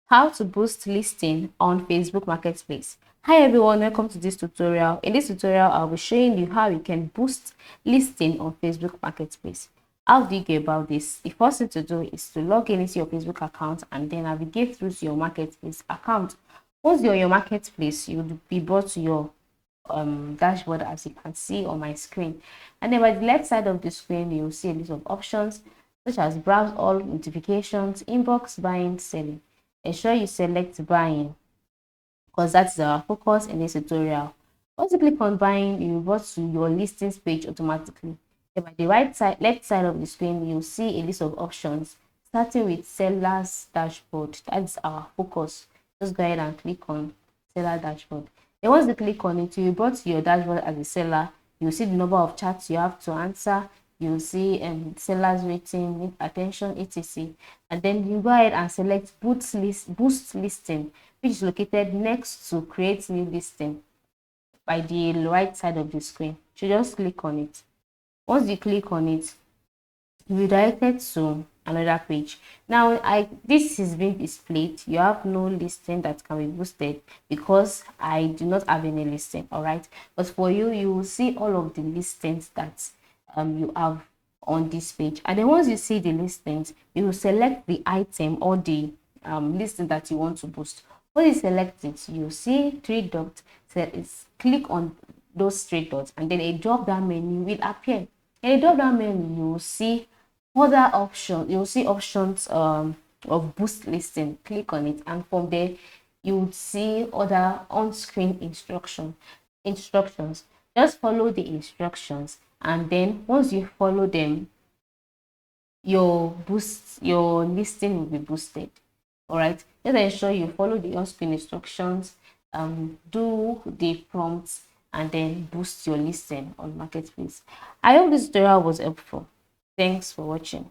How to boost listing on Facebook Marketplace. Hi everyone, welcome to this tutorial. In this tutorial, I'll be showing you how you can boost listing on Facebook Marketplace. How do you go about this? The first thing to do is to log in into your Facebook account and then navigate through to your Marketplace account. Once you're on your Marketplace, you'll be brought to your dashboard, as you can see on my screen, and then by the left side of the screen you'll see a list of options such as browse all, notifications, inbox, buying, selling. Ensure you select buying because that's our focus in this tutorial. Once you click on buying, you revert to your listings page automatically. Then by the left side of the screen you'll see a list of options starting with seller's dashboard. That's our focus. Just go ahead and click on seller dashboard. Then once you click on it, you brought to your dashboard as a seller. You'll see the number of chats you have to answer. You'll see seller's rating, need attention, etc. And then you go ahead and select boost listing, which is located next to create new listing by the right side of the screen. So just click on it. Once you click on it, you'll be directed to another page. Now this is being displayed. You have no listing that can be boosted because I do not have any listing. All right, but for you, you will see all of the listings that you have on this page, and then once you see the listings, you will select the item or the listing that you want to boost. When you select it, you see three dots. So it's click on those three dots and then a drop down menu will appear. In a drop down menu, you will see other options. You'll see options of boost listing. Click on it, and from there you would see other on-screen instructions. Just follow the instructions, and then once you follow them, your listing will be boosted. All right, just ensure you follow the on-screen instructions, do the prompts, and then boost your listing on Marketplace. I hope this tutorial was helpful. Thanks for watching.